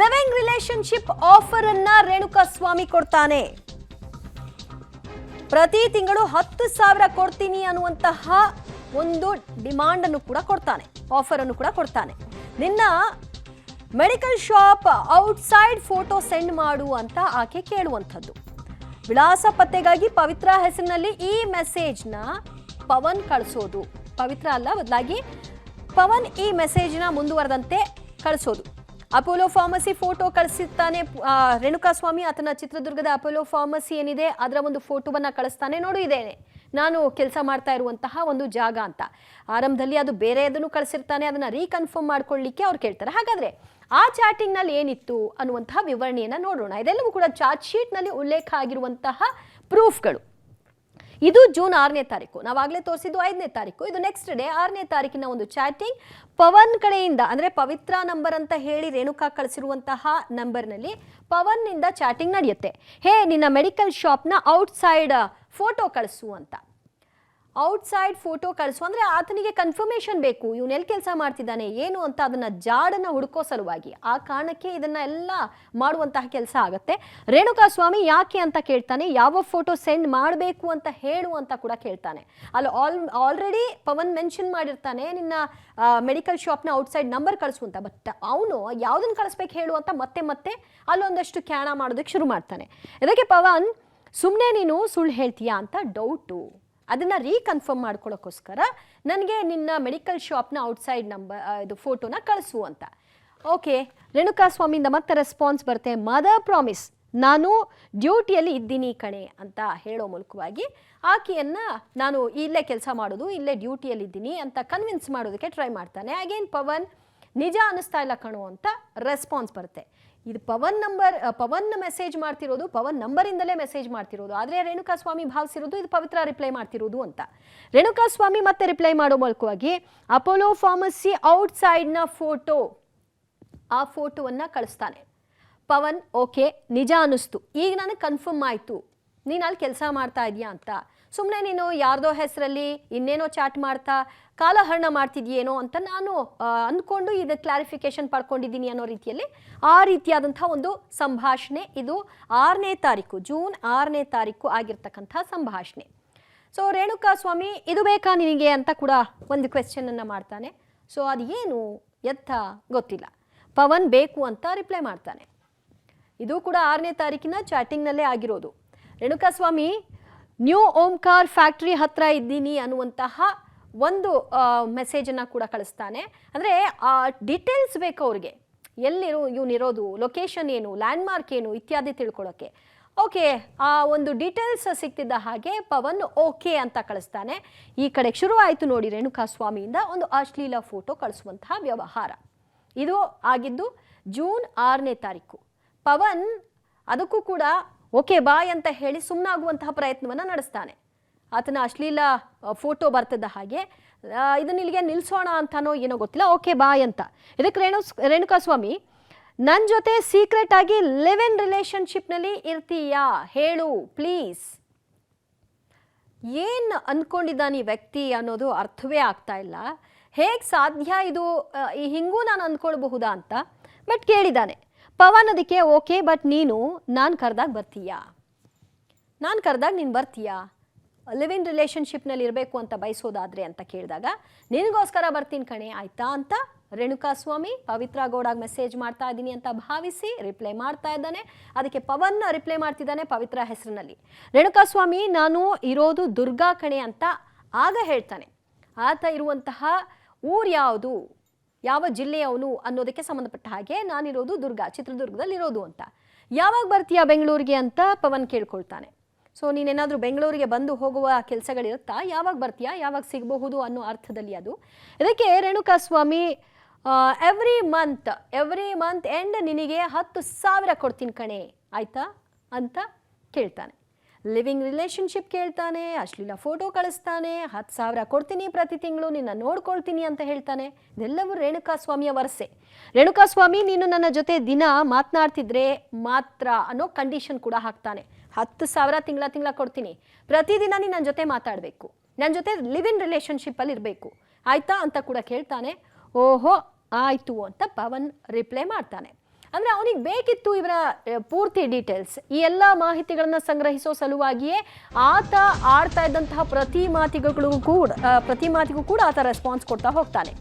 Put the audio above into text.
Living relationship offer ಅನ್ನ ರೇಣುಕಾಸ್ವಾಮಿ ಕೊಡ್ತಾನೆ. ಪ್ರತಿ ತಿಂಗಳು 10,000 ಕೊಡ್ತೀನಿ ಅನ್ನುವಂತಹ ಒಂದು ಡಿಮಾಂಡ್ ಅನ್ನು ಕೂಡ ಕೊಡ್ತಾನೆ, ಆಫರ್ ಅನ್ನು ಕೂಡ ಕೊಡ್ತಾನೆ. ನಿನ್ನ medical shop outside photo send ಮಾಡು ಅಂತ ಆಕೆ ಕೇಳುವಂಥದ್ದು. ವಿಳಾಸ ಪತ್ತೆಗಾಗಿ ಪವಿತ್ರ ಹೆಸರಿನಲ್ಲಿ ಈ ಮೆಸೇಜ್ನ ಪವನ್ ಕಳಿಸೋದು. ಪವಿತ್ರ ಅಲ್ಲ, ಬದಲಾಗಿ ಪವನ್ ಈ ಮೆಸೇಜ್ನ ಮುಂದುವರೆದಂತೆ ಕಳಿಸೋದು. ಅಪೋಲೋ ಫಾರ್ಮಸಿ ಫೋಟೋ ಕಳಿಸಿರ್ತಾನೆ ರೇಣುಕಾಸ್ವಾಮಿ. ಆತನ ಚಿತ್ರದುರ್ಗದ ಅಪೋಲೋ ಫಾರ್ಮಸಿ ಏನಿದೆ ಅದರ ಒಂದು ಫೋಟೋವನ್ನ ಕಳಿಸ್ತಾನೆ. ನೋಡು, ಇದೇನೆ ನಾನು ಕೆಲಸ ಮಾಡ್ತಾ ಇರುವಂತಹ ಒಂದು ಜಾಗ ಅಂತ. ಆರಂಭದಲ್ಲಿ ಅದು ಬೇರೆ ಅದನ್ನು ಕಳಿಸಿರ್ತಾನೆ, ಅದನ್ನ ರೀಕನ್ಫರ್ಮ್ ಮಾಡ್ಕೊಳ್ಳಿಕ್ಕೆ ಅವ್ರು ಕೇಳ್ತಾರೆ. ಹಾಗಾದ್ರೆ ಆ ಚಾಟಿಂಗ್ ನಲ್ಲಿ ಏನಿತ್ತು ಅನ್ನುವಂತಹ ವಿವರಣೆಯನ್ನ ನೋಡೋಣ. ಇದೆಲ್ಲವೂ ಕೂಡ ಚಾರ್ಜ್ ಶೀಟ್ ನಲ್ಲಿ ಉಲ್ಲೇಖ ಆಗಿರುವಂತಹ ಪ್ರೂಫ್ಗಳು. ಇದು ಜೂನ್ 6ನೇ ತಾರೀಕು, ನಾವಾಗಲೇ ತೋರಿಸಿದ್ದು 5ನೇ ತಾರೀಕು. ಇದು ನೆಕ್ಸ್ಟ್ ಡೇ 6ನೇ ತಾರೀಕಿನ ಒಂದು ಚಾಟಿಂಗ್. ಪವನ್ ಕಡೆಯಿಂದ, ಅಂದ್ರೆ ಪವಿತ್ರ ನಂಬರ್ ಅಂತ ಹೇಳಿ ರೇಣುಕಾ ಕಳಿಸಿರುವಂತಹ ನಂಬರ್ನಲ್ಲಿ ಪವನ್ ನಿಂದ ಚಾಟಿಂಗ್ ನಡೆಯುತ್ತೆ. ಹೇ, ನಿನ್ನ ಮೆಡಿಕಲ್ ಶಾಪ್ನ ಔಟ್ಸೈಡ್ ಫೋಟೋ ಕಳಿಸು ಅಂತ. ಔಟ್ಸೈಡ್ ಫೋಟೋ ಕಳಿಸು ಅಂದ್ರೆ ಆತನಿಗೆ ಕನ್ಫರ್ಮೇಶನ್ ಬೇಕು, ಇವನೆಲ್ಲಿ ಕೆಲಸ ಮಾಡ್ತಿದ್ದಾನೆ ಏನು ಅಂತ, ಅದನ್ನ ಜಾಡನ್ನ ಹುಡುಕೋ ಸಲುವಾಗಿ. ಆ ಕಾರಣಕ್ಕೆ ಇದನ್ನ ಎಲ್ಲ ಮಾಡುವಂತಹ ಕೆಲಸ ಆಗುತ್ತೆ. ರೇಣುಕಾಸ್ವಾಮಿ ಯಾಕೆ ಅಂತ ಕೇಳ್ತಾನೆ, ಯಾವ ಫೋಟೋ ಸೆಂಡ್ ಮಾಡಬೇಕು ಅಂತ ಹೇಳು ಅಂತ ಕೂಡ ಕೇಳ್ತಾನೆ. ಅಲ್ಲಿ ಆಲ್ರೆಡಿ ಪವನ್ ಮೆನ್ಷನ್ ಮಾಡಿರ್ತಾನೆ ನಿನ್ನ ಮೆಡಿಕಲ್ ಶಾಪ್ನ ಔಟ್ಸೈಡ್ ನಂಬರ್ ಕಳಿಸು ಅಂತ. ಬಟ್ ಅವನು ಯಾವ್ದನ್ನ ಕಳಿಸ್ಬೇಕು ಹೇಳು ಅಂತ ಮತ್ತೆ ಮತ್ತೆ ಅಲ್ಲೊಂದಷ್ಟು ಕ್ಯಾಣ ಮಾಡೋದಕ್ಕೆ ಶುರು ಮಾಡ್ತಾನೆ. ಇದಕ್ಕೆ ಪವನ್ ಸುಮ್ಮನೆ ನೀನು ಸುಳ್ಳು ಹೇಳ್ತೀಯಾ ಅಂತ ಡೌಟು. ಅದನ್ನ ರೀಕನ್ಫರ್ಮ್ ಮಾಡ್ಕೊಳ್ಳೋಕ್ಕೋಸ್ಕರ ನನಗೆ ನಿನ್ನ ಮೆಡಿಕಲ್ ಶಾಪ್ನ ಔಟ್ಸೈಡ್ ನಂಬರ್ ಇದು ಫೋಟೋನ ಕಳಿಸು ಅಂತ. ಓಕೆ, ರೇಣುಕಾಸ್ವಾಮಿಯಿಂದ ಮತ್ತೆ ರೆಸ್ಪಾನ್ಸ್ ಬರುತ್ತೆ. ಮದರ್ ಪ್ರಾಮಿಸ್, ನಾನು ಡ್ಯೂಟಿಯಲ್ಲಿ ಇದ್ದೀನಿ ಕಣೆ ಅಂತ ಹೇಳೋ ಮೂಲಕವಾಗಿ ಆಕೆಯನ್ನ ನಾನು ಇಲ್ಲೇ ಕೆಲಸ ಮಾಡೋದು, ಇಲ್ಲೇ ಡ್ಯೂಟಿಯಲ್ಲಿ ಇದ್ದೀನಿ ಅಂತ ಕನ್ವಿನ್ಸ್ ಮಾಡೋದಕ್ಕೆ ಟ್ರೈ ಮಾಡ್ತಾನೆ. ಅಗೇನ್ ಪವನ್ ನಿಜ ಅನ್ನಿಸ್ತಾ ಇಲ್ಲ ಕಣೋ ಅಂತ ರೆಸ್ಪಾನ್ಸ್ ಬರುತ್ತೆ. ಇದು ಪವನ್ ಮೆಸೇಜ್ ಮಾಡ್ತಿರೋದು, ಪವನ್ ನಂಬರಿಂದಲೇ ಮೆಸೇಜ್ ಮಾಡ್ತಿರೋದು. ಆದರೆ ರೇಣುಕಾಸ್ವಾಮಿ ಭಾವಿಸಿರೋದು ಇದು ಪವಿತ್ರ ರಿಪ್ಲೈ ಮಾಡ್ತಿರೋದು ಅಂತ. ರೇಣುಕಾಸ್ವಾಮಿ ಮತ್ತೆ ರಿಪ್ಲೈ ಮಾಡೋ ಮೂಲಕವಾಗಿ ಅಪೋಲೋ ಫಾರ್ಮಸಿ ಔಟ್ಸೈಡ್ನ ಫೋಟೋ, ಆ ಫೋಟೋವನ್ನು ಕಳಿಸ್ತಾನೆ. ಪವನ್ ಓಕೆ, ನಿಜ ಅನ್ನಿಸ್ತು, ಈಗ ನನಗೆ ಕನ್ಫರ್ಮ್ ಆಯಿತು ನೀನು ಅಲ್ಲಿ ಕೆಲಸ ಮಾಡ್ತಾ ಇದೆಯಾ ಅಂತ. ಸುಮ್ಮನೆ ನೀನು ಯಾರ್ದೋ ಹೆಸರಲ್ಲಿ ಇನ್ನೇನೋ ಚಾಟ್ ಮಾಡ್ತಾ ಕಾಲಹರಣ ಮಾಡ್ತಿದ್ಯೇನೋ ಅಂತ ನಾನು ಅಂದ್ಕೊಂಡು ಇದು ಕ್ಲಾರಿಫಿಕೇಶನ್ ಪಡ್ಕೊಂಡಿದ್ದೀನಿ ಅನ್ನೋ ರೀತಿಯಲ್ಲಿ ಆ ರೀತಿಯಾದಂಥ ಒಂದು ಸಂಭಾಷಣೆ. ಇದು 6ನೇ ತಾರೀಕು, ಜೂನ್ 6ನೇ ತಾರೀಕು ಆಗಿರ್ತಕ್ಕಂಥ ಸಂಭಾಷಣೆ. ಸೊ ರೇಣುಕಾಸ್ವಾಮಿ ಇದು ಬೇಕಾ ನಿನಗೆ ಅಂತ ಕೂಡ ಒಂದು ಕ್ವೆಶ್ಚನನ್ನು ಮಾಡ್ತಾನೆ. ಸೊ ಅದು ಏನು ಎತ್ತ ಗೊತ್ತಿಲ್ಲ. ಪವನ್ ಬೇಕು ಅಂತ ರಿಪ್ಲೈ ಮಾಡ್ತಾನೆ. ಇದು ಕೂಡ 6ನೇ ತಾರೀಕಿನ ಚಾಟಿಂಗ್ನಲ್ಲೇ ಆಗಿರೋದು. ರೇಣುಕಾಸ್ವಾಮಿ ನ್ಯೂ ಓಂಕಾರ್ ಫ್ಯಾಕ್ಟ್ರಿ ಹತ್ರ ಇದ್ದೀನಿ ಅನ್ನುವಂತಹ ಒಂದು ಮೆಸೇಜನ್ನು ಕೂಡ ಕಳಿಸ್ತಾನೆ. ಅಂದರೆ ಆ ಡೀಟೇಲ್ಸ್ ಬೇಕು ಅವ್ರಿಗೆ, ಇವನಿರೋದು, ಲೊಕೇಶನ್ ಏನು, ಲ್ಯಾಂಡ್ಮಾರ್ಕ್ ಏನು ಇತ್ಯಾದಿ ತಿಳ್ಕೊಳ್ಳೋಕ್ಕೆ. ಓಕೆ, ಆ ಒಂದು ಡೀಟೇಲ್ಸ್ ಸಿಗ್ತಿದ್ದ ಹಾಗೆ ಪವನ್ ಓಕೆ ಅಂತ ಕಳಿಸ್ತಾನೆ. ಈ ಕಡೆ ಶುರು ಆಯಿತು ನೋಡಿ ರೇಣುಕಾಸ್ವಾಮಿಯಿಂದ ಒಂದು ಅಶ್ಲೀಲ ಫೋಟೋ ಕಳಿಸುವಂತಹ ವ್ಯವಹಾರ. ಇದು ಆಗಿದ್ದು ಜೂನ್ 6ನೇ ತಾರೀಕು. ಪವನ್ ಅದಕ್ಕೂ ಕೂಡ ಓಕೆ ಬಾಯ್ ಅಂತ ಹೇಳಿ ಸುಮ್ಮನಾಗುವಂತಹ ಪ್ರಯತ್ನವನ್ನು ನಡೆಸ್ತಾನೆ. ಆತನ ಅಶ್ಲೀಲ ಫೋಟೋ ಬರ್ತಿದ್ದ ಹಾಗೆ ಇದನ್ನ ಇಲ್ಲಿಗೆ ನಿಲ್ಲಿಸೋಣ ಅಂತಾನೋ ಏನೋ ಗೊತ್ತಿಲ್ಲ, ಓಕೆ ಬಾಯ್ ಅಂತ. ಇದಕ್ಕೆ ರೇಣುಕಾಸ್ವಾಮಿ ನನ್ನ ಜೊತೆ ಸೀಕ್ರೆಟ್ ಆಗಿ ಲಿವ್ ಇನ್ ರಿಲೇಶನ್ಶಿಪ್ನಲ್ಲಿ ಇರ್ತೀಯಾ ಹೇಳು ಪ್ಲೀಸ್. ಏನು ಅಂದ್ಕೊಂಡಿದ್ದಾನೆ ಈ ವ್ಯಕ್ತಿ ಅನ್ನೋದು ಅರ್ಥವೇ ಆಗ್ತಾ ಇಲ್ಲ. ಹೇಗೆ ಸಾಧ್ಯ ಇದು, ಹಿಂಗೂ ನಾನು ಅಂದ್ಕೊಳ್ಬಹುದಾ ಅಂತ. ಬಟ್ ಕೇಳಿದ್ದಾನೆ ಪವನ್ ಅದಕ್ಕೆ ಓಕೆ, ಬಟ್ ನೀನು ನಾನು ಕರೆದಾಗ ಬರ್ತೀಯಾ, ನಾನು ಕರೆದಾಗ ನೀನು ಬರ್ತೀಯಾ, ಲಿವ್ ಇನ್ ರಿಲೇಶನ್ಶಿಪ್ನಲ್ಲಿ ಇರಬೇಕು ಅಂತ ಬಯಸೋದಾದ್ರೆ ಅಂತ ಕೇಳಿದಾಗ ನಿನಗೋಸ್ಕರ ಬರ್ತೀನಿ ಕಣೆ ಆಯ್ತಾ ಅಂತ ರೇಣುಕಾಸ್ವಾಮಿ ಪವಿತ್ರ ಗೌಡಾಗ ಮೆಸೇಜ್ ಮಾಡ್ತಾ ಇದ್ದೀನಿ ಅಂತ ಭಾವಿಸಿ ರಿಪ್ಲೈ ಮಾಡ್ತಾ ಇದ್ದಾನೆ. ಅದಕ್ಕೆ ಪವನ್ ರಿಪ್ಲೈ ಮಾಡ್ತಿದ್ದಾನೆ ಪವಿತ್ರ ಹೆಸರಿನಲ್ಲಿ. ರೇಣುಕಾಸ್ವಾಮಿ ನಾನು ಇರೋದು ದುರ್ಗಾ ಕಣೆ ಅಂತ ಆಗ ಹೇಳ್ತಾನೆ. ಆತ ಇರುವಂತಹ ಊರು ಯಾವುದು, ಯಾವ ಜಿಲ್ಲೆಯವನು ಅನ್ನೋದಕ್ಕೆ ಸಂಬಂಧಪಟ್ಟ ಹಾಗೆ ನಾನಿರೋದು ಚಿತ್ರದುರ್ಗದಲ್ಲಿ ಇರೋದು ಅಂತ. ಯಾವಾಗ ಬರ್ತೀಯಾ ಬೆಂಗಳೂರಿಗೆ ಅಂತ ಪವನ್ ಕೇಳ್ಕೊಳ್ತಾನೆ. ಸೊ ನೀನೇನಾದರೂ ಬೆಂಗಳೂರಿಗೆ ಬಂದು ಹೋಗುವ ಕೆಲಸಗಳಿರುತ್ತಾ, ಯಾವಾಗ ಬರ್ತೀಯಾ, ಯಾವಾಗ ಸಿಗಬಹುದು ಅನ್ನೋ ಅರ್ಥದಲ್ಲಿ ಅದು. ಇದಕ್ಕೆ ರೇಣುಕಾಸ್ವಾಮಿ ಎವ್ರಿ ಮಂತ್ ಎಂಡ್ ನಿನಗೆ 10,000 ಕೊಡ್ತೀನಿ ಕಣೆ ಆಯ್ತಾ ಅಂತ ಕೇಳ್ತಾನೆ. ಲಿವಿಂಗ್ ರಿಲೇಶನ್ಶಿಪ್ ಕೇಳ್ತಾನೆ, ಅಶ್ಲೀಲ ಫೋಟೋ ಕಳಿಸ್ತಾನೆ, 10,000 ಕೊಡ್ತೀನಿ ಪ್ರತಿ ತಿಂಗಳು, ನಿನ್ನ ನೋಡ್ಕೊಳ್ತೀನಿ ಅಂತ ಹೇಳ್ತಾನೆ. ಇದೆಲ್ಲವೂ ರೇಣುಕಾಸ್ವಾಮಿಯ ವರಸೆ. ರೇಣುಕಾಸ್ವಾಮಿ ನೀನು ನನ್ನ ಜೊತೆ ದಿನ ಮಾತನಾಡ್ತಿದ್ರೆ ಮಾತ್ರ ಅನ್ನೋ ಕಂಡೀಷನ್ ಕೂಡ ಹಾಕ್ತಾನೆ. 10,000 ತಿಂಗಳ ಕೊಡ್ತೀನಿ, ಪ್ರತಿದಿನ ನೀನು ನನ್ನ ಜೊತೆ ಮಾತಾಡಬೇಕು, ನನ್ನ ಜೊತೆ ಲಿವ್ ಇನ್ ರಿಲೇಶನ್ಶಿಪ್ಪಲ್ಲಿ ಇರಬೇಕು ಆಯ್ತಾ ಅಂತ ಕೂಡ ಕೇಳ್ತಾನೆ. ಓಹೋ ಆಯಿತು ಅಂತ ಪವನ್ ರಿಪ್ಲೈ ಮಾಡ್ತಾನೆ. ಅಂದ್ರೆ ಅವನಿಗೆ ಬೇಕಿತ್ತು ಇವರ ಪೂರ್ತಿ ಡೀಟೇಲ್ಸ್. ಈ ಎಲ್ಲ ಮಾಹಿತಿಗಳನ್ನ ಸಂಗ್ರಹಿಸೋ ಸಲುವಾಗಿಯೇ ಆತ ಆಡ್ತಾ ಇದ್ದಂತಹ ಪ್ರತಿ ಮಾತಿಗೂ ಕೂಡ ಆತ ರೆಸ್ಪಾನ್ಸ್ ಕೊಡ್ತಾ ಹೋಗ್ತಾನೆ.